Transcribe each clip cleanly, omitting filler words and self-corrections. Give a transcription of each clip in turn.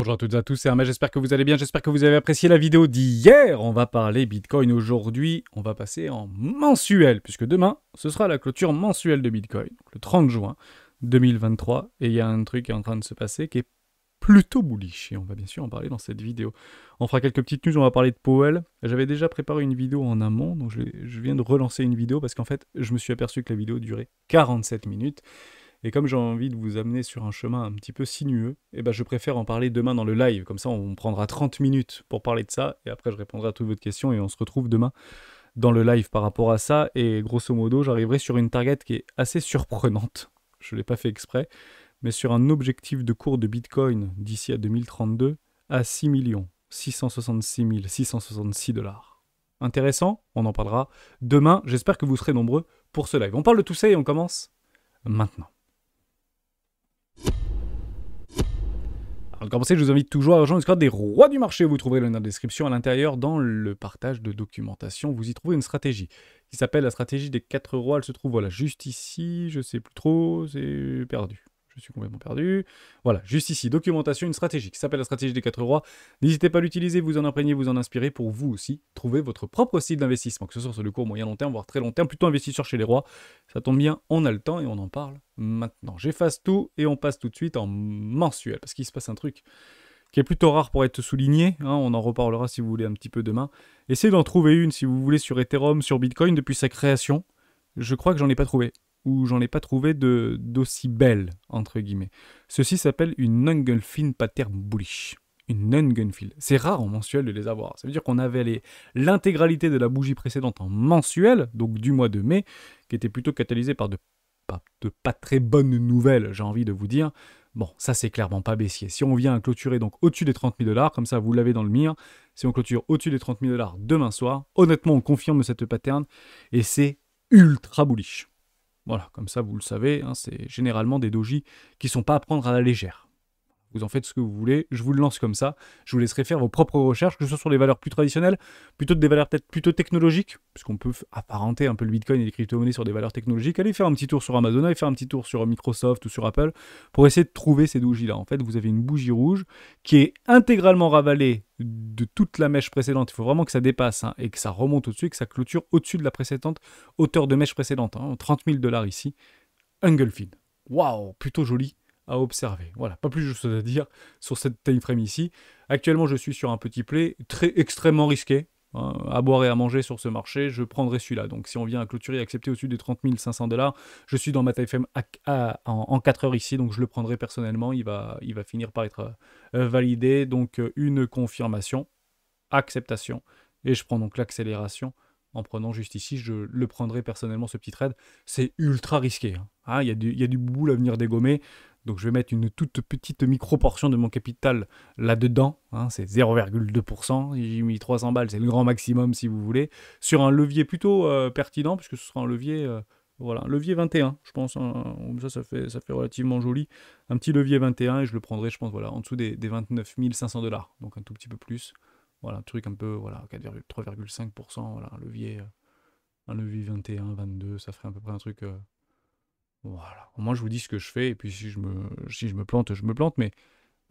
Bonjour à toutes et à tous, c'est Hermès, j'espère que vous allez bien, j'espère que vous avez apprécié la vidéo d'hier. On va parler Bitcoin aujourd'hui, on va passer en mensuel, puisque demain, ce sera la clôture mensuelle de Bitcoin, donc le 30 juin 2023, et il y a un truc qui est en train de se passer qui est plutôt bullish, et on va bien sûr en parler dans cette vidéo. On fera quelques petites news, on va parler de Powell. J'avais déjà préparé une vidéo en amont, donc je viens de relancer une vidéo, parce qu'en fait, je me suis aperçu que la vidéo durait 47 minutes, et comme j'ai envie de vous amener sur un chemin un petit peu sinueux, eh ben je préfère en parler demain dans le live. Comme ça, on prendra 30 minutes pour parler de ça. Et après, je répondrai à toutes vos questions et on se retrouve demain dans le live par rapport à ça. Et grosso modo, j'arriverai sur une target qui est assez surprenante. Je ne l'ai pas fait exprès. Mais sur un objectif de cours de Bitcoin d'ici à 2032 à 6 666 666 $. Intéressant, on en parlera demain. J'espère que vous serez nombreux pour ce live. On parle de tout ça et on commence maintenant. Pour commencer, je vous invite toujours à rejoindre le Discord des rois du marché. Vous trouverez le lien dans la description à l'intérieur. Dans le partage de documentation, vous y trouverez une stratégie qui s'appelle la stratégie des 4 rois. Elle se trouve voilà, juste ici. Je sais plus trop, c'est perdu. Je suis complètement perdu. Voilà, juste ici, documentation, une stratégie qui s'appelle la stratégie des 4 rois. N'hésitez pas à l'utiliser, vous en imprégner, vous en inspirer pour vous aussi trouver votre propre style d'investissement, que ce soit sur le court, moyen, long terme, voire très long terme, plutôt investisseur chez les rois. Ça tombe bien, on a le temps et on en parle maintenant. J'efface tout et on passe tout de suite en mensuel, parce qu'il se passe un truc qui est plutôt rare pour être souligné, hein, on en reparlera si vous voulez un petit peu demain. Essayez d'en trouver une si vous voulez sur Ethereum, sur Bitcoin depuis sa création. Je crois que j'en ai pas trouvé. Ou j'en ai pas trouvé d'aussi belle, entre guillemets. Ceci s'appelle une Ungelfin Pattern Bullish. Une Ungelfin. C'est rare en mensuel de les avoir. Ça veut dire qu'on avait l'intégralité de la bougie précédente en mensuel, donc du mois de mai, qui était plutôt catalysée par de pas très bonnes nouvelles, j'ai envie de vous dire. Bon, ça c'est clairement pas baissier. Si on vient clôturer donc au-dessus des 30 000 $, comme ça vous l'avez dans le mire, si on clôture au-dessus des 30 000 $ demain soir, honnêtement on confirme cette pattern, et c'est ultra bullish. Voilà, comme ça vous le savez, hein, c'est généralement des dojis qui ne sont pas à prendre à la légère. Vous en faites ce que vous voulez, je vous le lance comme ça, je vous laisserai faire vos propres recherches, que ce soit sur les valeurs plus traditionnelles, plutôt des valeurs peut-être plutôt technologiques, puisqu'on peut apparenter un peu le Bitcoin et les crypto-monnaies sur des valeurs technologiques. Allez faire un petit tour sur Amazon, allez faire un petit tour sur Microsoft ou sur Apple, pour essayer de trouver ces dojis-là. En fait, vous avez une bougie rouge qui est intégralement ravalée de toute la mèche précédente. Il faut vraiment que ça dépasse hein, et que ça remonte au-dessus, et que ça clôture au-dessus de la précédente hauteur de mèche précédente. Hein, 30 000 $ ici. Ungelfin. Waouh, plutôt joli à observer. Voilà, pas plus de choses à dire sur cette time frame ici. Actuellement, je suis sur un petit play extrêmement risqué. Hein, à boire et à manger sur ce marché, je prendrai celui-là. Donc si on vient à clôturer et accepter au-dessus des 30 500 $, je suis dans ma time frame en 4 heures ici, donc je le prendrai personnellement. Il va finir par être validé. Donc une confirmation, acceptation, et je prends donc l'accélération. En prenant juste ici, je le prendrai personnellement ce petit trade. C'est ultra risqué. Hein. Il y a du boule à venir dégommer. Donc je vais mettre une toute petite micro-portion de mon capital là-dedans. Hein, c'est 0,2%. J'ai mis 300 balles, c'est le grand maximum si vous voulez. Sur un levier plutôt pertinent, puisque ce sera un levier, voilà, un levier 21, je pense. Hein, ça fait relativement joli. Un petit levier 21 et je le prendrai, je pense, voilà, en dessous des 29 500 $. Donc un tout petit peu plus. Voilà, un truc un peu, voilà, 3,5%, voilà, un levier 21, 22, ça ferait à peu près un truc... voilà, moi je vous dis ce que je fais, et puis si je me plante, je me plante, mais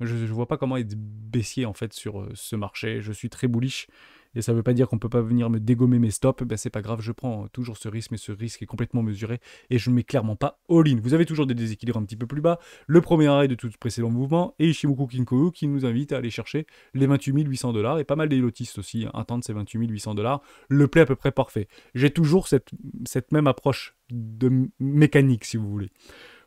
je ne vois pas comment être baissier en fait sur ce marché. Je suis très bullish, et ça ne veut pas dire qu'on ne peut pas venir me dégommer mes stops. Ben, c'est pas grave, je prends toujours ce risque, mais ce risque est complètement mesuré, et je ne mets clairement pas all-in. Vous avez toujours des déséquilibres un petit peu plus bas, le premier arrêt de tout précédent mouvement, et Ishimoku Kinkou qui nous invite à aller chercher les 28 800 $, et pas mal d'élotistes aussi, hein, attendent ces 28 800 $. Le play à peu près parfait. J'ai toujours cette même approche de mécanique, si vous voulez.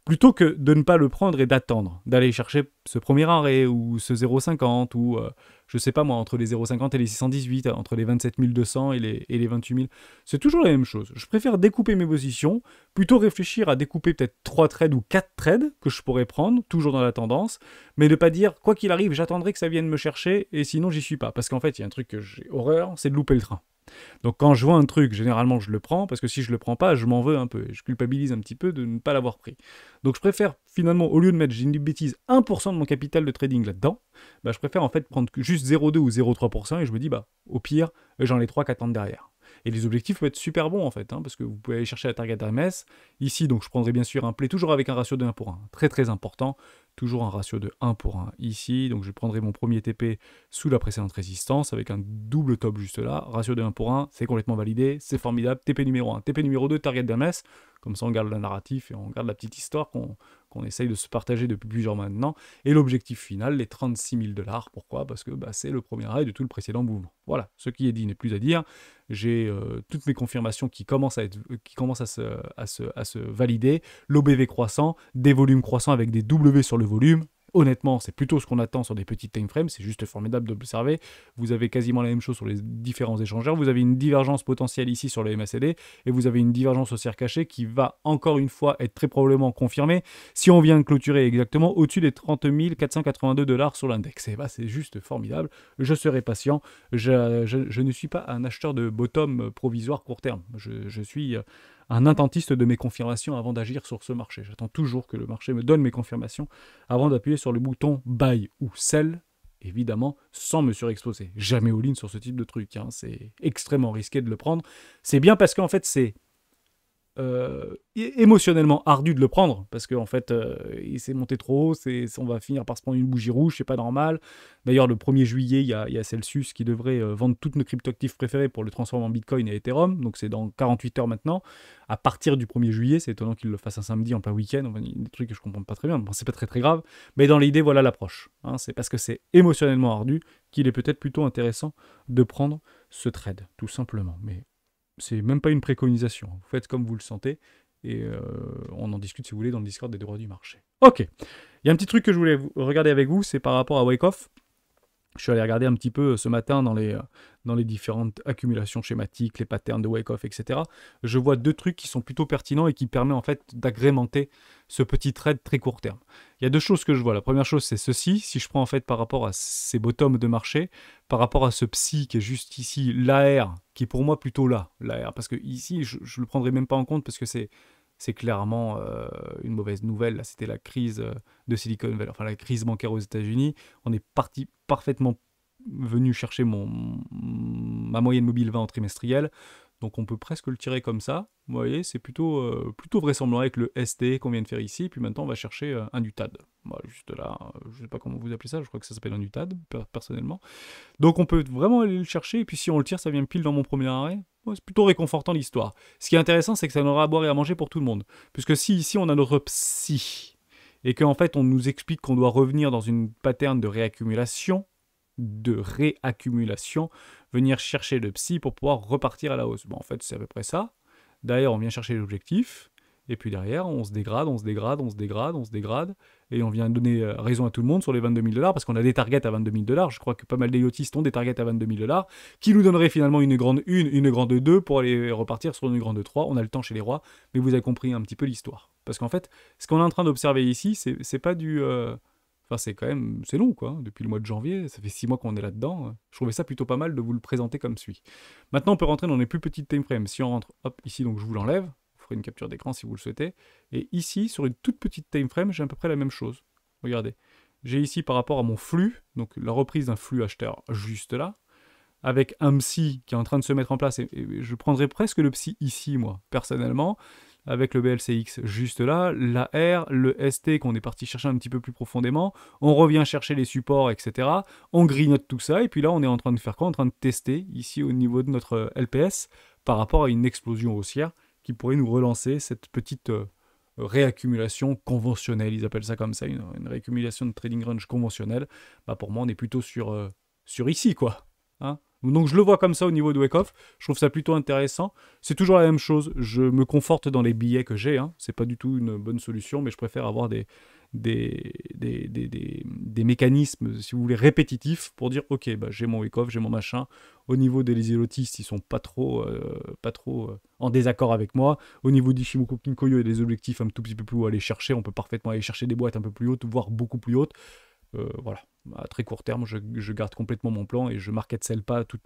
Plutôt que de ne pas le prendre et d'attendre, d'aller chercher ce premier arrêt ou ce 0,50 ou je sais pas moi, entre les 0,50 et les 618, entre les 27 200 et les 28 000. C'est toujours la même chose. Je préfère découper mes positions, plutôt réfléchir à découper peut-être 3 trades ou 4 trades que je pourrais prendre, toujours dans la tendance, mais ne pas dire, quoi qu'il arrive, j'attendrai que ça vienne me chercher et sinon j'y suis pas. Parce qu'en fait, il y a un truc que j'ai horreur, c'est de louper le train. Donc quand je vois un truc, généralement je le prends, parce que si je le prends pas, je m'en veux un peu, et je culpabilise un petit peu de ne pas l'avoir pris. Donc je préfère finalement, au lieu de mettre, j'ai une bêtise, 1% de mon capital de trading là-dedans, bah, je préfère en fait prendre juste 0,2 ou 0,3%, et je me dis, bah au pire, j'en ai 3 qui attendent derrière. Et les objectifs peuvent être super bons en fait, hein, parce que vous pouvez aller chercher la target AMS. Ici, donc je prendrai bien sûr un play, toujours avec un ratio de 1 pour 1, très très important. toujours un ratio de 1 pour 1 ici, donc je prendrai mon premier TP sous la précédente résistance avec un double top juste là, ratio de 1 pour 1, c'est complètement validé, c'est formidable, TP numéro 1, TP numéro 2, target d'MS, comme ça on garde le narratif et on garde la petite histoire qu'on essaye de se partager depuis plusieurs mois maintenant, et l'objectif final, les 36 000 $, pourquoi? Parce que c'est le premier raid de tout le précédent mouvement. Voilà, ce qui est dit n'est plus à dire, j'ai toutes mes confirmations qui commencent à se valider, l'OBV croissant, des volumes croissants avec des W sur le volume. Honnêtement, c'est plutôt ce qu'on attend sur des petits time frames, c'est juste formidable d'observer. Vous avez quasiment la même chose sur les différents échangeurs, vous avez une divergence potentielle ici sur le MACD, et vous avez une divergence haussière cachée qui va encore une fois être très probablement confirmée si on vient de clôturer exactement au-dessus des 30 482 $ sur l'index. Et c'est juste formidable, je serai patient, je ne suis pas un acheteur de bottom provisoire court terme, je suis un intentiste de mes confirmations avant d'agir sur ce marché. J'attends toujours que le marché me donne mes confirmations avant d'appuyer sur le bouton buy ou sell, évidemment sans me surexposer. Jamais all-in sur ce type de truc, hein. C'est extrêmement risqué de le prendre. C'est bien parce qu'en fait c'est émotionnellement ardu de le prendre, parce qu'en fait il s'est monté trop haut, on va finir par se prendre une bougie rouge, c'est pas normal. D'ailleurs le 1er juillet il y a Celsius qui devrait vendre toutes nos cryptoactifs préférés pour le transformer en Bitcoin et Ethereum, donc c'est dans 48 heures maintenant, à partir du 1er juillet, c'est étonnant qu'il le fasse un samedi en plein week-end, enfin, des trucs que je comprends pas très bien, bon, c'est pas très grave, mais dans l'idée voilà l'approche, hein. C'est parce que c'est émotionnellement ardu qu'il est peut-être plutôt intéressant de prendre ce trade, tout simplement, mais c'est même pas une préconisation. Vous faites comme vous le sentez et on en discute si vous voulez dans le Discord des droits du marché. Ok, il y a un petit truc que je voulais regarder avec vous, c'est par rapport à Wyckoff. Je suis allé regarder un petit peu ce matin dans les différentes accumulations schématiques, les patterns de Wyckoff, etc. Je vois deux trucs qui sont plutôt pertinents et qui permettent en fait d'agrémenter ce petit trade très court terme. Il y a deux choses que je vois. La première chose, c'est ceci. Si je prends en fait par rapport à ces bottoms de marché, par rapport à ce psy qui est juste ici, l'AR, qui est pour moi plutôt là, l'AR, parce que ici, je ne le prendrai même pas en compte parce que c'est clairement une mauvaise nouvelle. Là, c'était la crise de Silicon Valley, enfin la crise bancaire aux États-Unis. On est parfaitement venu chercher ma moyenne mobile 20 en trimestriel. Donc on peut presque le tirer comme ça. Vous voyez, c'est plutôt vraisemblablement avec le ST qu'on vient de faire ici. Puis maintenant, on va chercher un UTAD. Voilà, juste là, je ne sais pas comment vous appelez ça. Je crois que ça s'appelle un UTAD, personnellement. Donc on peut vraiment aller le chercher. Et puis si on le tire, ça vient pile dans mon premier arrêt. Ouais, c'est plutôt réconfortant l'histoire. Ce qui est intéressant, c'est que ça n'aura à boire et à manger pour tout le monde. Puisque si ici on a notre psy, et qu'en fait on nous explique qu'on doit revenir dans une pattern de réaccumulation, venir chercher le psy pour pouvoir repartir à la hausse. Bon, en fait, c'est à peu près ça. Derrière, on vient chercher l'objectif, et puis derrière, on se dégrade, et on vient donner raison à tout le monde sur les 22 000 $, parce qu'on a des targets à 22 000 $. Je crois que pas mal d'IoTistes ont des targets à 22 000 $, qui nous donneraient finalement une grande 1, une grande 2, pour aller repartir sur une grande 3. On a le temps chez les rois, mais vous avez compris un petit peu l'histoire. Parce qu'en fait, ce qu'on est en train d'observer ici, c'est pas du... Enfin, c'est long, quoi. Depuis le mois de janvier, ça fait 6 mois qu'on est là-dedans. Je trouvais ça plutôt pas mal de vous le présenter comme suit. Maintenant, on peut rentrer dans les plus petites time frames. Si on rentre, hop, ici, donc je vous l'enlève. Vous ferez une capture d'écran si vous le souhaitez. Et ici, sur une toute petite time frame, j'ai à peu près la même chose. Regardez. J'ai ici, par rapport à mon flux, donc la reprise d'un flux acheteur juste là, avec un psy qui est en train de se mettre en place. Et je prendrais presque le psy ici, moi, personnellement, avec le BLCX juste là, la R, le ST qu'on est parti chercher un petit peu plus profondément, on revient chercher les supports, etc. On grignote tout ça, et puis là on est en train de faire quoi? En train de tester, ici au niveau de notre LPS, par rapport à une explosion haussière qui pourrait nous relancer cette petite réaccumulation conventionnelle, ils appellent ça comme ça, une réaccumulation de trading range conventionnelle. Pour moi on est plutôt sur ici, quoi. Hein? Donc je le vois comme ça au niveau de Wyckoff, je trouve ça plutôt intéressant. C'est toujours la même chose, je me conforte dans les billets que j'ai, hein. C'est pas du tout une bonne solution, mais je préfère avoir des mécanismes, si vous voulez, répétitifs pour dire ok, j'ai mon Wyckoff, j'ai mon machin. Au niveau des élotistes, ils sont pas trop en désaccord avec moi. Au niveau d'Ishimoku Kinkoyo et des objectifs un tout petit peu plus haut à aller chercher, on peut parfaitement aller chercher des boîtes un peu plus hautes, voire beaucoup plus hautes. Voilà, à très court terme, je garde complètement mon plan et je market sell pas tous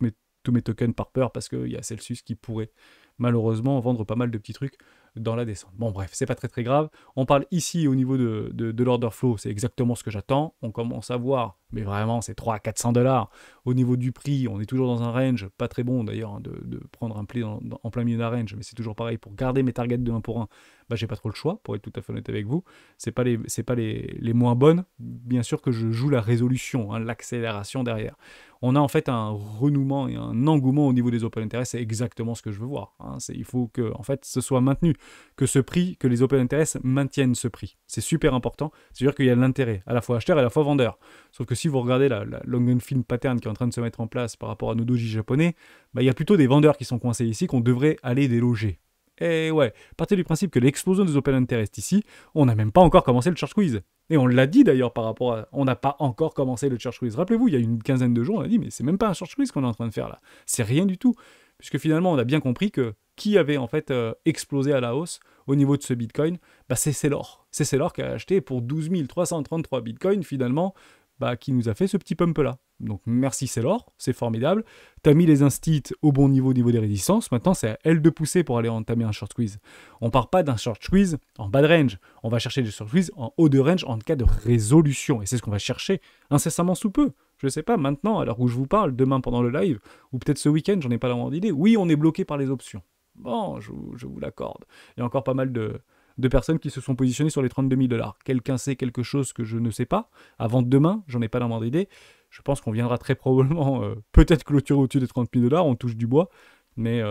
mes tokens par peur parce qu'il y a Celsius qui pourrait malheureusement vendre pas mal de petits trucs dans la descente. Bon bref, c'est pas très grave. On parle ici au niveau de l'order flow, c'est exactement ce que j'attends. On commence à voir Mais vraiment, c'est 300 à 400 $. Au niveau du prix, on est toujours dans un range, pas très bon d'ailleurs, hein, de prendre un play en plein milieu d'un range, mais c'est toujours pareil, pour garder mes targets de 1 pour 1, bah, j'ai pas trop le choix, pour être tout à fait honnête avec vous. C'est pas les moins bonnes, bien sûr que je joue la résolution, hein, l'accélération derrière. On a en fait un renouement et un engouement au niveau des open interest, c'est exactement ce que je veux voir. Hein. Il faut que en fait, ce soit maintenu, que les open interest maintiennent ce prix. C'est super important, c'est-à-dire qu'il y a de l'intérêt, à la fois acheteur et à la fois vendeur. Sauf que si vous regardez la long and film pattern qui est en train de se mettre en place par rapport à nos dojis japonais, bah, il y a plutôt des vendeurs qui sont coincés ici qu'on devrait aller déloger. Et ouais, partez du principe que l'explosion des open interest ici, on n'a même pas encore commencé le short squeeze. Et on l'a dit d'ailleurs par rapport à... On n'a pas encore commencé le short squeeze. Rappelez-vous, il y a une quinzaine de jours, on a dit, mais c'est même pas un short squeeze qu'on est en train de faire là. C'est rien du tout. Puisque finalement, on a bien compris que qui avait en fait explosé à la hausse au niveau de ce Bitcoin, bah, c'est Saylor. C'est Saylor qui a acheté pour 12 333 Bitcoin finalement, bah, qui nous a fait ce petit pump là. Donc merci Saylor, c'est formidable. T'as mis les instits au bon niveau, au niveau des résistances. Maintenant, c'est à elle de pousser pour aller entamer un short squeeze. On part pas d'un short squeeze en bas de range. On va chercher des short squeeze en haut de range en cas de résolution. Et c'est ce qu'on va chercher incessamment sous peu. Je sais pas, maintenant, à l'heure où je vous parle, demain pendant le live, ou peut-être ce week-end, j'en ai pas la moindre idée. Oui, on est bloqué par les options. Bon, je vous l'accorde. Il y a encore pas mal de personnes qui se sont positionnées sur les 32 000 $. Quelqu'un sait quelque chose que je ne sais pas. Avant demain, j'en ai pas la moindre idée. Je pense qu'on viendra très probablement peut-être clôturer au-dessus des 30 000 $, on touche du bois, mais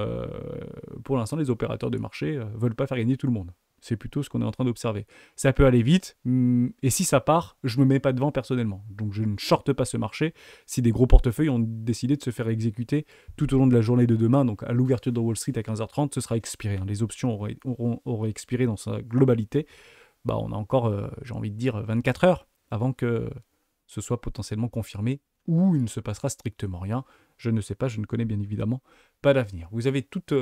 pour l'instant, les opérateurs de marché veulent pas faire gagner tout le monde. C'est plutôt ce qu'on est en train d'observer. Ça peut aller vite, et si ça part, je me mets pas devant personnellement. Donc je ne shorte pas ce marché si des gros portefeuilles ont décidé de se faire exécuter tout au long de la journée de demain. Donc à l'ouverture de Wall Street à 15h30, ce sera expiré. Hein. Les options auraient expiré dans sa globalité. Bah, on a encore, j'ai envie de dire, 24 heures avant que ce soit potentiellement confirmé, ou il ne se passera strictement rien. Je ne sais pas, je ne connais bien évidemment pas d'avenir. Vous avez toute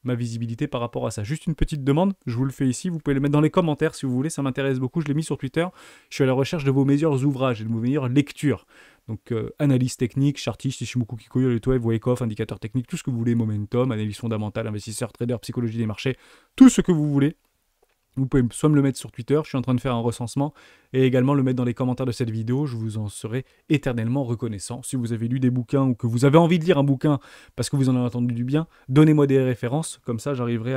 ma visibilité par rapport à ça. Juste une petite demande, je vous le fais ici, vous pouvez le mettre dans les commentaires si vous voulez, ça m'intéresse beaucoup, je l'ai mis sur Twitter. Je suis à la recherche de vos meilleurs ouvrages et de vos meilleures lectures. Donc analyse technique, Chartiste, Ishimoku Kikuyo, le Wave, Wake Off, indicateur technique, tout ce que vous voulez, momentum, analyse fondamentale, investisseur, trader, psychologie des marchés, tout ce que vous voulez. Vous pouvez soit me le mettre sur Twitter, je suis en train de faire un recensement, et également le mettre dans les commentaires de cette vidéo, je vous en serai éternellement reconnaissant. Si vous avez lu des bouquins ou que vous avez envie de lire un bouquin parce que vous en avez entendu du bien, donnez-moi des références, comme ça j'arriverai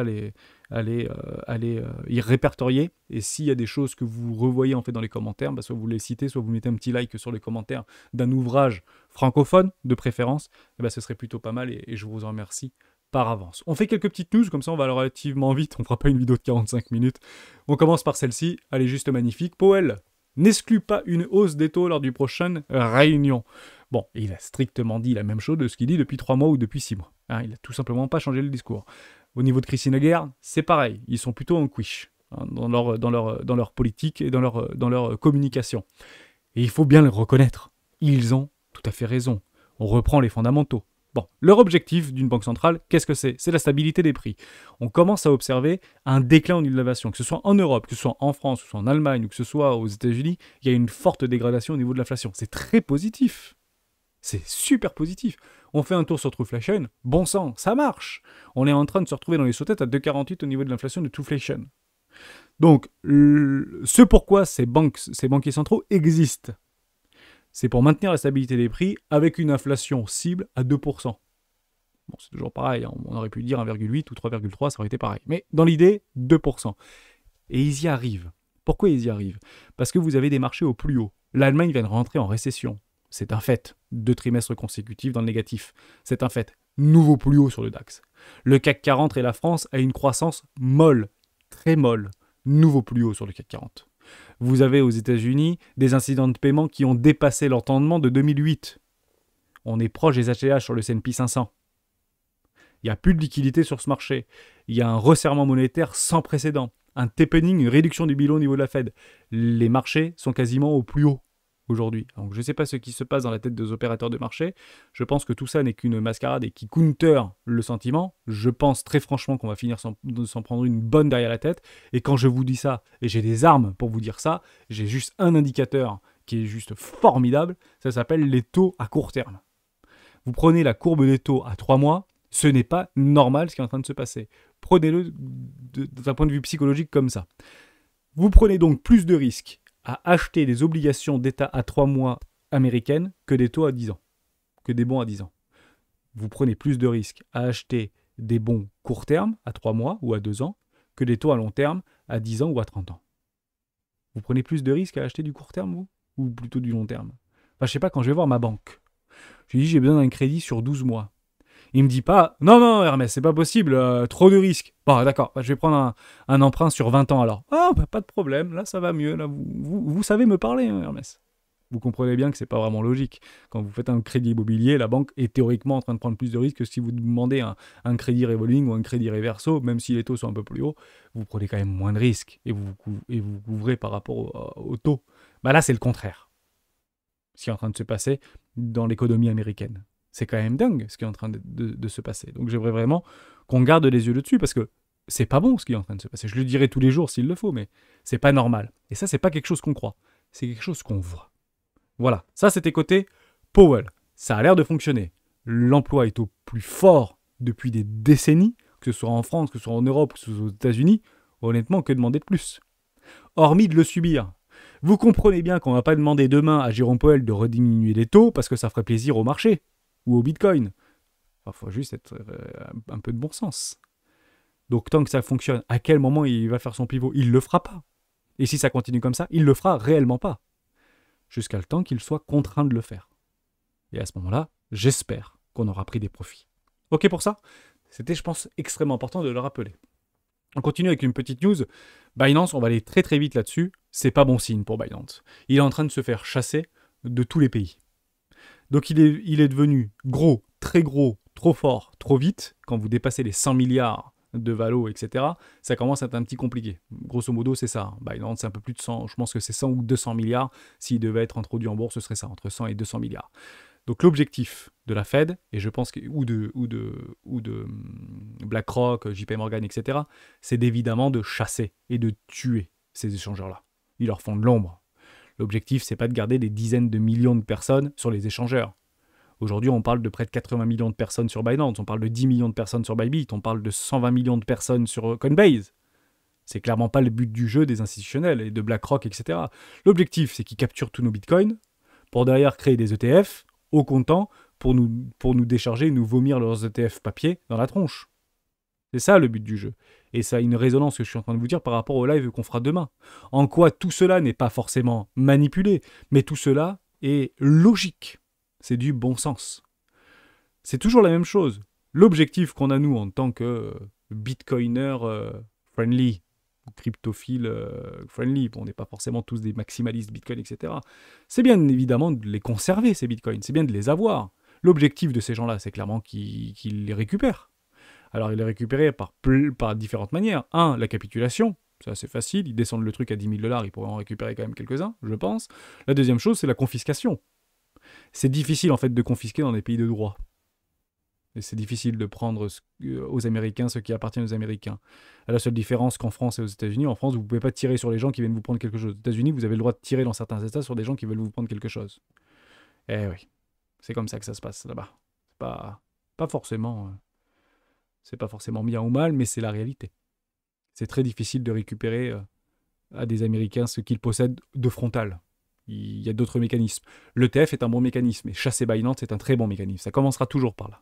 à les y répertorier, et s'il y a des choses que vous revoyez en fait dans les commentaires, bah, soit vous les citez, soit vous mettez un petit like sur les commentaires d'un ouvrage francophone de préférence, et bah, ce serait plutôt pas mal, et je vous en remercie par avance. On fait quelques petites news, comme ça on va aller relativement vite, on fera pas une vidéo de 45 minutes. On commence par celle-ci, elle est juste magnifique. Powell n'exclut pas une hausse des taux lors du prochaine réunion. Bon, il a strictement dit la même chose de ce qu'il dit depuis 3 mois ou depuis 6 mois. Hein, il n'a tout simplement pas changé le discours. Au niveau de Christine Lagarde, c'est pareil, ils sont plutôt en quiche hein, dans leur politique et dans leur communication. Et il faut bien le reconnaître, ils ont tout à fait raison. On reprend les fondamentaux. Bon, leur objectif d'une banque centrale, qu'est-ce que c'est ? C'est la stabilité des prix. On commence à observer un déclin en innovation, que ce soit en Europe, que ce soit en France, que ce soit en Allemagne, ou que ce soit aux États-Unis, il y a une forte dégradation au niveau de l'inflation. C'est très positif. C'est super positif. On fait un tour sur Trueflation, bon sang, ça marche. On est en train de se retrouver dans les sautettes à 2,48 au niveau de l'inflation de Trueflation. Donc, ce pourquoi ces banquiers centraux existent, c'est pour maintenir la stabilité des prix avec une inflation cible à 2%. Bon, c'est toujours pareil, hein. On aurait pu dire 1,8 ou 3,3, ça aurait été pareil. Mais dans l'idée, 2%. Et ils y arrivent. Pourquoi ils y arrivent ? Parce que vous avez des marchés au plus haut. L'Allemagne vient de rentrer en récession. C'est un fait. 2 trimestres consécutifs dans le négatif. C'est un fait. Nouveau plus haut sur le DAX. Le CAC 40 et la France a une croissance molle. Très molle. Nouveau plus haut sur le CAC 40. Vous avez aux États-Unis des incidents de paiement qui ont dépassé l'entendement de 2008. On est proche des HLH sur le S&P 500. Il n'y a plus de liquidité sur ce marché. Il y a un resserrement monétaire sans précédent. Un tapering, une réduction du bilan au niveau de la Fed. Les marchés sont quasiment au plus haut aujourd'hui. Donc je ne sais pas ce qui se passe dans la tête des opérateurs de marché. Je pense que tout ça n'est qu'une mascarade et qui counter le sentiment. Je pense très franchement qu'on va finir s'en prendre une bonne derrière la tête. Et quand je vous dis ça, et j'ai des armes pour vous dire ça, j'ai juste un indicateur qui est juste formidable. Ça s'appelle les taux à court terme. Vous prenez la courbe des taux à 3 mois, ce n'est pas normal ce qui est en train de se passer. Prenez-le d'un point de vue psychologique comme ça. Vous prenez donc plus de risques à acheter des obligations d'État à 3 mois américaines que des taux à 10 ans, que des bons à 10 ans. Vous prenez plus de risques à acheter des bons court terme, à 3 mois ou à 2 ans, que des taux à long terme, à 10 ans ou à 30 ans. Vous prenez plus de risques à acheter du court terme, vous? Ou plutôt du long terme? Enfin, je sais pas, quand je vais voir ma banque, je lui dis j'ai besoin d'un crédit sur 12 mois. Il me dit pas, non, non, Hermès, c'est pas possible, trop de risques. Bon, d'accord, je vais prendre un emprunt sur 20 ans alors. Ah, bah, pas de problème, là ça va mieux, là vous savez me parler, hein, Hermès. Vous comprenez bien que c'est pas vraiment logique. Quand vous faites un crédit immobilier, la banque est théoriquement en train de prendre plus de risques que si vous demandez un crédit revolving ou un crédit reverso, même si les taux sont un peu plus hauts, vous prenez quand même moins de risques et vous couvrez par rapport au taux. Bah là, c'est le contraire. Ce qui est en train de se passer dans l'économie américaine. C'est quand même dingue ce qui est en train de se passer. Donc j'aimerais vraiment qu'on garde les yeux dessus parce que c'est pas bon ce qui est en train de se passer. Je le dirai tous les jours s'il le faut, mais c'est pas normal. Et ça, c'est pas quelque chose qu'on croit. C'est quelque chose qu'on voit. Voilà, ça c'était côté Powell. Ça a l'air de fonctionner. L'emploi est au plus fort depuis des décennies, que ce soit en France, que ce soit en Europe, que ce soit aux États-Unis. Honnêtement, que demander de plus? Hormis de le subir. Vous comprenez bien qu'on ne va pas demander demain à Jérôme Powell de rediminuer les taux parce que ça ferait plaisir au marché ou au Bitcoin. Il faut juste être un peu de bon sens. Donc tant que ça fonctionne, à quel moment il va faire son pivot? Il ne le fera pas. Et si ça continue comme ça, il ne le fera réellement pas. Jusqu'à le temps qu'il soit contraint de le faire. Et à ce moment-là, j'espère qu'on aura pris des profits. Ok pour ça? C'était, je pense, extrêmement important de le rappeler. On continue avec une petite news. Binance, on va aller très très vite là-dessus. C'est pas bon signe pour Binance. Il est en train de se faire chasser de tous les pays. Donc il est devenu gros, très gros, trop fort, trop vite. Quand vous dépassez les 100 milliards de valo, etc., ça commence à être un petit compliqué. Grosso modo, c'est ça. Binance, c'est un peu plus de 100. Je pense que c'est 100 ou 200 milliards. S'il devait être introduit en bourse, ce serait ça, entre 100 et 200 milliards. Donc l'objectif de la Fed, et je pense ou de BlackRock, JP Morgan, etc., c'est évidemment de chasser et de tuer ces échangeurs-là. Ils leur font de l'ombre. L'objectif, c'est pas de garder des dizaines de millions de personnes sur les échangeurs. Aujourd'hui, on parle de près de 80 millions de personnes sur Binance, on parle de 10 millions de personnes sur Bybit, on parle de 120 millions de personnes sur Coinbase. C'est clairement pas le but du jeu des institutionnels et de BlackRock, etc. L'objectif, c'est qu'ils capturent tous nos bitcoins pour derrière créer des ETF au comptant pour nous décharger et nous vomir leurs ETF papier dans la tronche. C'est ça le but du jeu. Et ça a une résonance que je suis en train de vous dire par rapport au live qu'on fera demain. En quoi tout cela n'est pas forcément manipulé, mais tout cela est logique. C'est du bon sens. C'est toujours la même chose. L'objectif qu'on a nous en tant que bitcoiner friendly, cryptophile friendly, on n'est pas forcément tous des maximalistes bitcoin, etc. C'est bien évidemment de les conserver ces bitcoins, c'est bien de les avoir. L'objectif de ces gens-là, c'est clairement qu'ils les récupèrent. Alors, il est récupéré par différentes manières. Un, la capitulation. C'est assez facile. Ils descendent le truc à 10 000 $. Ils pourraient en récupérer quand même quelques-uns, je pense. La deuxième chose, c'est la confiscation. C'est difficile, en fait, de confisquer dans des pays de droit. Et c'est difficile de prendre aux Américains ce qui appartient aux Américains. À la seule différence qu'en France et aux États-Unis, en France, vous ne pouvez pas tirer sur les gens qui viennent vous prendre quelque chose. Aux États-Unis, vous avez le droit de tirer dans certains États sur des gens qui veulent vous prendre quelque chose. Eh oui. C'est comme ça que ça se passe là-bas. C'est pas forcément... C'est pas forcément bien ou mal, mais c'est la réalité. C'est très difficile de récupérer à des Américains ce qu'ils possèdent de frontal. Il y a d'autres mécanismes. L'ETF est un bon mécanisme, et chasser Binance est un très bon mécanisme. Ça commencera toujours par là.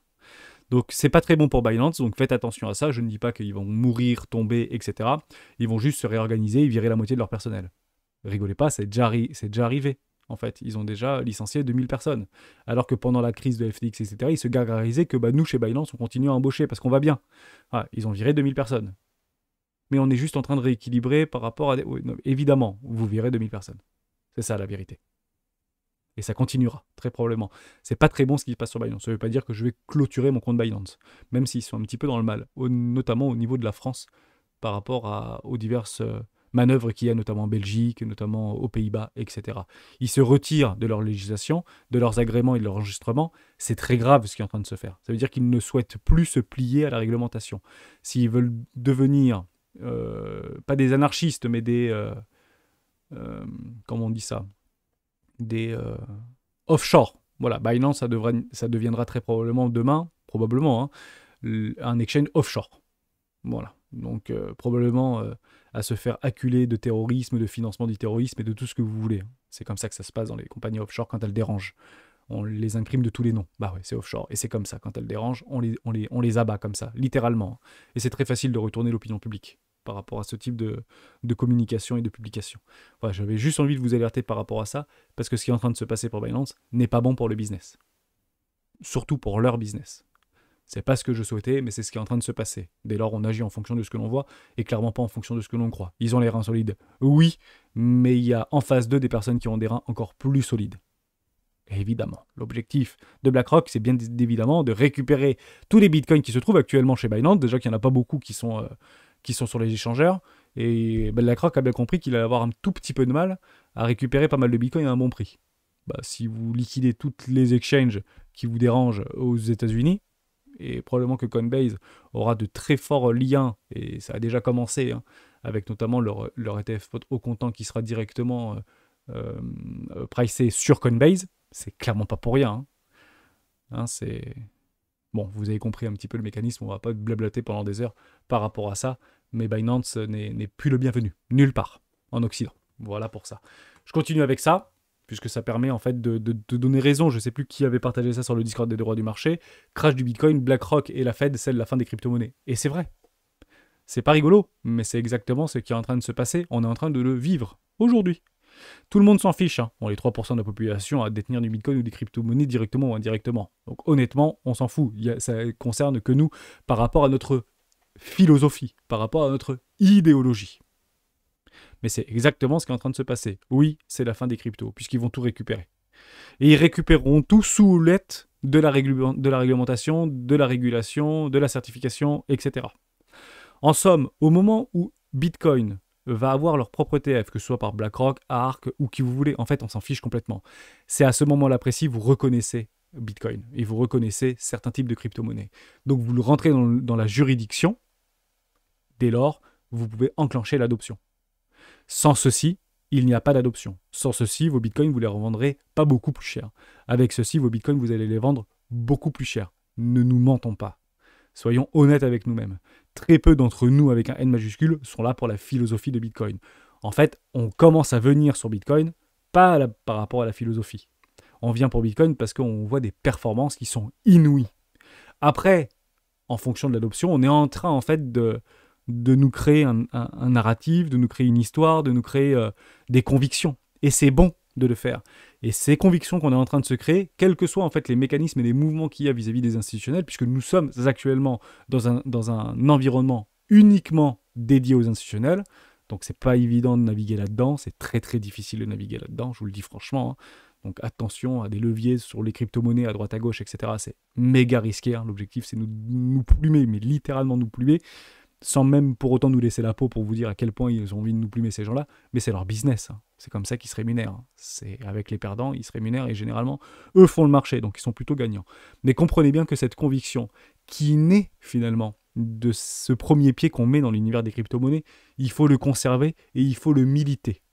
Donc c'est pas très bon pour Binance, donc faites attention à ça. Je ne dis pas qu'ils vont mourir, tomber, etc. Ils vont juste se réorganiser et virer la moitié de leur personnel. Rigolez pas, c'est déjà arrivé. En fait, ils ont déjà licencié 2000 personnes. Alors que pendant la crise de FTX, etc., ils se gargarisaient que nous, chez Binance, on continue à embaucher parce qu'on va bien. Ah, ils ont viré 2000 personnes. Mais on est juste en train de rééquilibrer par rapport à... Oui, non, évidemment, vous virez 2000 personnes. C'est ça la vérité. Et ça continuera, très probablement. C'est pas très bon ce qui se passe sur Binance. Ça veut pas dire que je vais clôturer mon compte Binance. Même s'ils sont un petit peu dans le mal. Notamment au niveau de la France, par rapport aux diverses... manœuvres qu'il y a notamment en Belgique, notamment aux Pays-Bas, etc. Ils se retirent de leur législation, de leurs agréments et de leur enregistrement. C'est très grave ce qui est en train de se faire. Ça veut dire qu'ils ne souhaitent plus se plier à la réglementation. S'ils veulent devenir, pas des anarchistes, mais des... comment on dit ça? Des offshore. Voilà, Binance, ça deviendra très probablement demain, probablement, un exchange offshore. Voilà. Donc probablement à se faire acculer de terrorisme, de financement du terrorisme et de tout ce que vous voulez. C'est comme ça que ça se passe dans les compagnies offshore quand elles dérangent. On les imprime de tous les noms. Bah ouais, c'est offshore. Et c'est comme ça. Quand elles dérangent, on les abat comme ça, littéralement. Et c'est très facile de retourner l'opinion publique par rapport à ce type de communication et de publication. Voilà, j'avais juste envie de vous alerter par rapport à ça, parce que ce qui est en train de se passer pour Binance n'est pas bon pour le business. Surtout pour leur business. C'est pas ce que je souhaitais, mais c'est ce qui est en train de se passer. Dès lors, on agit en fonction de ce que l'on voit, et clairement pas en fonction de ce que l'on croit. Ils ont les reins solides, oui, mais il y a en face d'eux des personnes qui ont des reins encore plus solides. Et évidemment, l'objectif de BlackRock, c'est bien évidemment de récupérer tous les bitcoins qui se trouvent actuellement chez Binance. Déjà qu'il n'y en a pas beaucoup qui sont sur les échangeurs. Et BlackRock a bien compris qu'il allait avoir un tout petit peu de mal à récupérer pas mal de bitcoins à un bon prix. Bah, si vous liquidez toutes les exchanges qui vous dérangent aux États-Unis, et probablement que Coinbase aura de très forts liens, et ça a déjà commencé, hein, avec notamment leur ETF au comptant qui sera directement pricé sur Coinbase. C'est clairement pas pour rien. C'est... Bon, vous avez compris un petit peu le mécanisme, on va pas blablater pendant des heures par rapport à ça, mais Binance n'est plus le bienvenu, nulle part, en Occident. Voilà pour ça. Je continue avec ça, puisque ça permet en fait de donner raison. Je ne sais plus qui avait partagé ça sur le Discord des droits du marché. Crash du Bitcoin, BlackRock et la Fed scellent la fin des crypto-monnaies. Et c'est vrai. C'est pas rigolo, mais c'est exactement ce qui est en train de se passer. On est en train de le vivre aujourd'hui. Tout le monde s'en fiche. On est 3% de la population à détenir du Bitcoin ou des crypto-monnaies directement ou indirectement. Donc honnêtement, on s'en fout. Ça ne concerne que nous par rapport à notre philosophie, par rapport à notre idéologie. Mais c'est exactement ce qui est en train de se passer. Oui, c'est la fin des cryptos, puisqu'ils vont tout récupérer. Et ils récupéreront tout sous l'aide de la réglementation, de la régulation, de la certification, etc. En somme, au moment où Bitcoin va avoir leur propre ETF, que ce soit par BlackRock, ARK ou qui vous voulez, en fait, on s'en fiche complètement. C'est à ce moment-là précis, vous reconnaissez Bitcoin et vous reconnaissez certains types de crypto-monnaies. Donc, vous le rentrez dans la juridiction. Dès lors, vous pouvez enclencher l'adoption. Sans ceci, il n'y a pas d'adoption. Sans ceci, vos bitcoins, vous les revendrez pas beaucoup plus cher. Avec ceci, vos bitcoins, vous allez les vendre beaucoup plus cher. Ne nous mentons pas. Soyons honnêtes avec nous-mêmes. Très peu d'entre nous, avec un N majuscule, sont là pour la philosophie de Bitcoin. En fait, on commence à venir sur Bitcoin, pas par rapport à la philosophie. On vient pour Bitcoin parce qu'on voit des performances qui sont inouïes. Après, en fonction de l'adoption, on est en train, en fait, de nous créer un narratif, de nous créer une histoire, de nous créer des convictions. Et c'est bon de le faire. Et ces convictions qu'on est en train de se créer, quels que soient en fait les mécanismes et les mouvements qu'il y a vis-à-vis des institutionnels, puisque nous sommes actuellement dans un environnement uniquement dédié aux institutionnels, donc c'est pas évident de naviguer là-dedans, c'est très très difficile de naviguer là-dedans, je vous le dis franchement. Donc attention à des leviers sur les crypto-monnaies à droite à gauche, etc. C'est méga risqué. L'objectif c'est nous plumer, mais littéralement nous plumer, sans même pour autant nous laisser la peau pour vous dire à quel point ils ont envie de nous plumer ces gens-là, mais c'est leur business. C'est comme ça qu'ils se rémunèrent. C'est avec les perdants, ils se rémunèrent et généralement, eux font le marché, donc ils sont plutôt gagnants. Mais comprenez bien que cette conviction qui naît finalement de ce premier pied qu'on met dans l'univers des crypto-monnaies, il faut le conserver et il faut le militer.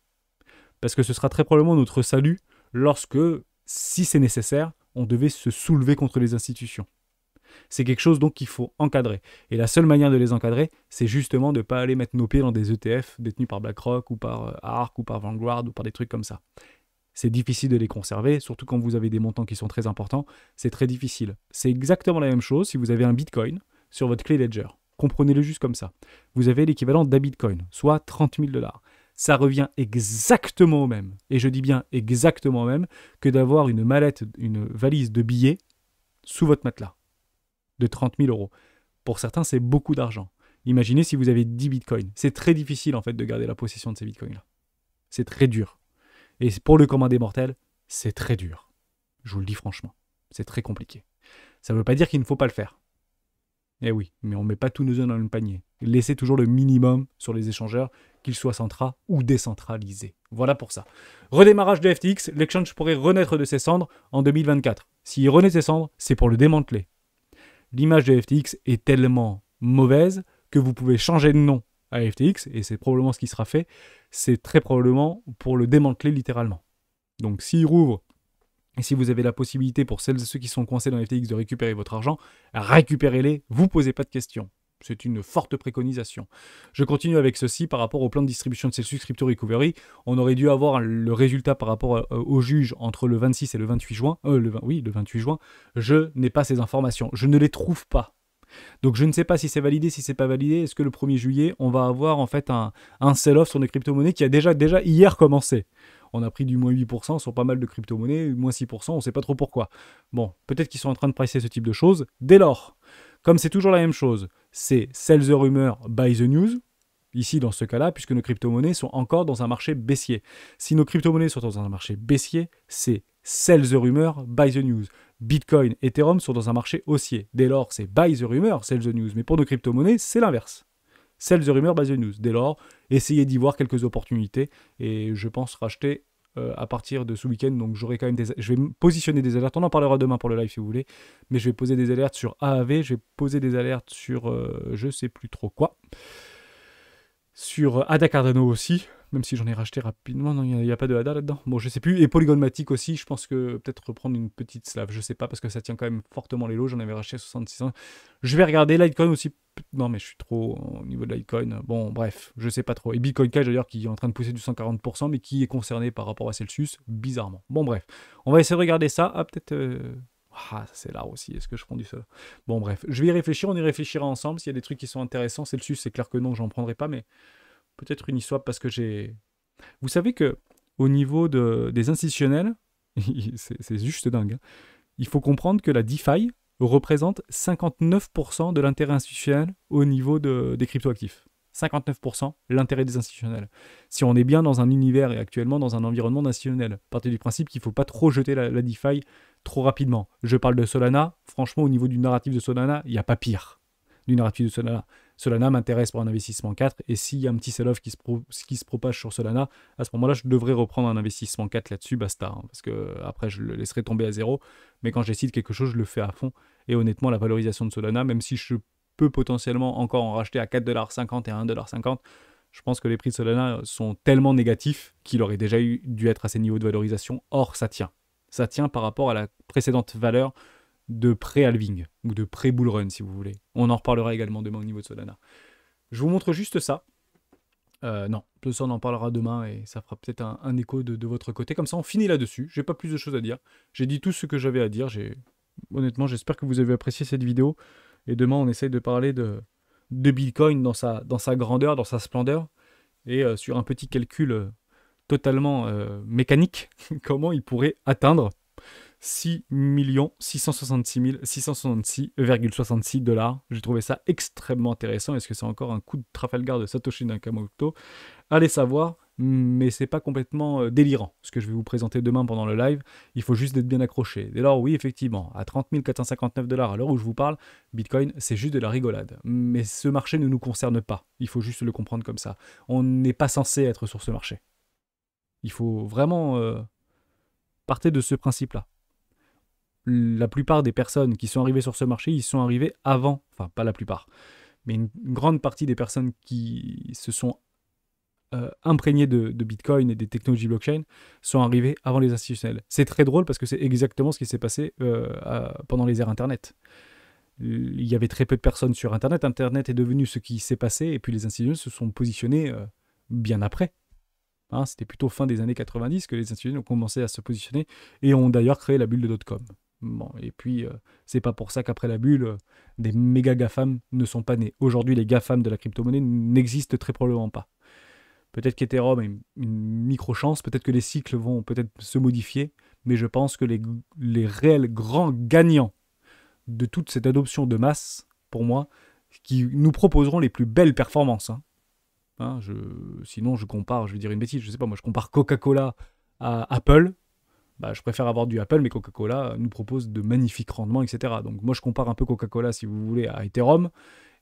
Parce que ce sera très probablement notre salut lorsque, si c'est nécessaire, on devait se soulever contre les institutions. C'est quelque chose donc qu'il faut encadrer. Et la seule manière de les encadrer, c'est justement de ne pas aller mettre nos pieds dans des ETF détenus par BlackRock ou par ARK ou par Vanguard ou par des trucs comme ça. C'est difficile de les conserver, surtout quand vous avez des montants qui sont très importants. C'est très difficile. C'est exactement la même chose si vous avez un Bitcoin sur votre clé Ledger. Comprenez-le juste comme ça. Vous avez l'équivalent d'un Bitcoin, soit 30 000 $. Ça revient exactement au même, et je dis bien exactement au même, que d'avoir une mallette, une valise de billets sous votre matelas de 30 000 €. Pour certains, c'est beaucoup d'argent. Imaginez si vous avez 10 bitcoins. C'est très difficile en fait de garder la possession de ces bitcoins-là. C'est très dur. Et pour le commun des mortels, c'est très dur. Je vous le dis franchement. C'est très compliqué. Ça ne veut pas dire qu'il ne faut pas le faire. Eh oui, mais on ne met pas tous nos œufs dans le même panier. Laissez toujours le minimum sur les échangeurs, qu'ils soient centraux ou décentralisés. Voilà pour ça. Redémarrage de FTX, l'exchange pourrait renaître de ses cendres en 2024. S'il renaît de ses cendres, c'est pour le démanteler. L'image de FTX est tellement mauvaise que vous pouvez changer de nom à FTX, et c'est probablement ce qui sera fait, c'est très probablement pour le démanteler littéralement. Donc s'il rouvre, et si vous avez la possibilité pour celles et ceux qui sont coincés dans FTX de récupérer votre argent, récupérez-les, vous ne posez pas de questions. C'est une forte préconisation. Je continue avec ceci par rapport au plan de distribution de Celsius Crypto Recovery. On aurait dû avoir le résultat par rapport au juge entre le 26 et le 28 juin. Le 28 juin. Je n'ai pas ces informations. Je ne les trouve pas. Donc je ne sais pas si c'est validé, si c'est pas validé. Est-ce que le 1er juillet, on va avoir en fait un sell-off sur les crypto-monnaies qui a déjà hier commencé. On a pris du moins 8% sur pas mal de crypto-monnaies, moins 6%, on ne sait pas trop pourquoi. Bon, peut-être qu'ils sont en train de pricer ce type de choses. Dès lors, comme c'est toujours la même chose, c'est sell the rumor, buy the news. Ici, dans ce cas-là, puisque nos crypto-monnaies sont encore dans un marché baissier. Si nos crypto-monnaies sont dans un marché baissier, c'est sell the rumor, buy the news. Bitcoin, Ethereum sont dans un marché haussier. Dès lors, c'est buy the rumor, sell the news. Mais pour nos crypto-monnaies, c'est l'inverse. Sell the rumor, buy the news. Dès lors, essayez d'y voir quelques opportunités. Et je pense racheter à partir de ce week-end. Donc j'aurai quand même je vais positionner des alertes. On en parlera demain pour le live si vous voulez. Mais je vais poser des alertes sur AAV. Je vais poser des alertes sur je sais plus trop quoi. Sur ADA Cardano aussi. Même si j'en ai racheté rapidement. Non, il n'y a pas de ADA là-dedans. Bon, je sais plus. Et Polygon Matic aussi. Je pense que peut-être reprendre une petite slave. Je sais pas parce que ça tient quand même fortement les lots. J'en avais racheté 66 ans. Je vais regarder Litecoin aussi. Non, mais je suis trop au niveau de Litecoin. Bon, bref, je sais pas trop. Et Bitcoin Cash d'ailleurs qui est en train de pousser du 140%, mais qui est concerné par rapport à Celsius, bizarrement. Bon, bref, on va essayer de regarder ça. Ah, peut-être. Ah, c'est là aussi. Est-ce que je prends du seul? Bon, bref, je vais y réfléchir. On y réfléchira ensemble. S'il y a des trucs qui sont intéressants, Celsius, c'est clair que non, j'en prendrai pas, mais peut-être une e-swap parce que j'ai. Vous savez que au niveau des institutionnels, c'est juste dingue. Hein. Il faut comprendre que la DeFi représente 59% de l'intérêt institutionnel au niveau des cryptoactifs. 59% l'intérêt des institutionnels. Si on est bien dans un univers et actuellement dans un environnement institutionnel, partez du principe qu'il ne faut pas trop jeter la DeFi trop rapidement. Je parle de Solana, franchement au niveau du narratif de Solana, il n'y a pas pire du narratif de Solana. Solana m'intéresse pour un investissement 4 et s'il y a un petit sell-off qui se propage sur Solana, à ce moment-là, je devrais reprendre un investissement 4 là-dessus, basta. Hein, parce que après, je le laisserai tomber à zéro. Mais quand je décide quelque chose, je le fais à fond. Et honnêtement, la valorisation de Solana, même si je peux potentiellement encore en racheter à 4,50$ et à 1,50$, je pense que les prix de Solana sont tellement négatifs qu'il aurait déjà dû être à ces niveaux de valorisation. Or, ça tient. Ça tient par rapport à la précédente valeur de pré-halving ou de pré-bull run si vous voulez. On en reparlera également demain au niveau de Solana. Je vous montre juste ça. Non, tout ça on en parlera demain et ça fera peut-être un écho de votre côté. Comme ça on finit là-dessus. J'ai pas plus de choses à dire. J'ai dit tout ce que j'avais à dire. Honnêtement, j'espère que vous avez apprécié cette vidéo. Et demain on essaye de parler de Bitcoin dans sa grandeur, dans sa splendeur. Et sur un petit calcul totalement mécanique, comment il pourrait atteindre 6 666 666,66$. J'ai trouvé ça extrêmement intéressant. Est-ce que c'est encore un coup de Trafalgar de Satoshi Nakamoto? Allez savoir, mais c'est pas complètement délirant ce que je vais vous présenter demain pendant le live. Il faut juste être bien accroché. Dès lors, oui, effectivement, à 30 459$ à l'heure où je vous parle, Bitcoin, c'est juste de la rigolade. Mais ce marché ne nous concerne pas. Il faut juste le comprendre comme ça. On n'est pas censé être sur ce marché. Il faut vraiment partir de ce principe-là. La plupart des personnes qui sont arrivées sur ce marché, ils sont arrivés avant, enfin pas la plupart, mais une grande partie des personnes qui se sont imprégnées de Bitcoin et des technologies blockchain sont arrivées avant les institutionnels. C'est très drôle parce que c'est exactement ce qui s'est passé pendant les ères Internet. Il y avait très peu de personnes sur Internet. Internet est devenu ce qui s'est passé et puis les institutionnels se sont positionnés bien après. Hein, c'était plutôt fin des années 90 que les institutionnels ont commencé à se positionner et ont d'ailleurs créé la bulle de .com. Bon, et puis, c'est pas pour ça qu'après la bulle, des méga GAFAM ne sont pas nés. Aujourd'hui, les GAFAM de la crypto-monnaie n'existent très probablement pas. Peut-être qu'Ethereum a une micro-chance, peut-être que les cycles vont peut-être se modifier, mais je pense que les réels grands gagnants de toute cette adoption de masse, pour moi, qui nous proposeront les plus belles performances. Hein, sinon, je compare, je vais dire une bêtise, je sais pas, moi je compare Coca-Cola à Apple. Bah, je préfère avoir du Apple, mais Coca-Cola nous propose de magnifiques rendements, etc. Donc moi, je compare un peu Coca-Cola, si vous voulez, à Ethereum.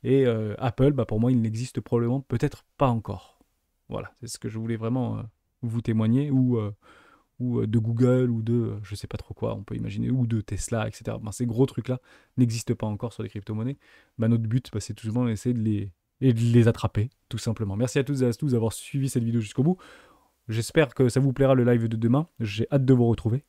Et Apple, bah, pour moi, il n'existe probablement peut-être pas encore. Voilà, c'est ce que je voulais vraiment vous témoigner. Ou de Google, ou de je sais pas trop quoi, on peut imaginer, ou de Tesla, etc. Ben, ces gros trucs-là n'existent pas encore sur les crypto-monnaies. Ben, notre but, c'est tout simplement d'essayer de les attraper, tout simplement. Merci à toutes et à tous d'avoir suivi cette vidéo jusqu'au bout. J'espère que ça vous plaira le live de demain. J'ai hâte de vous retrouver.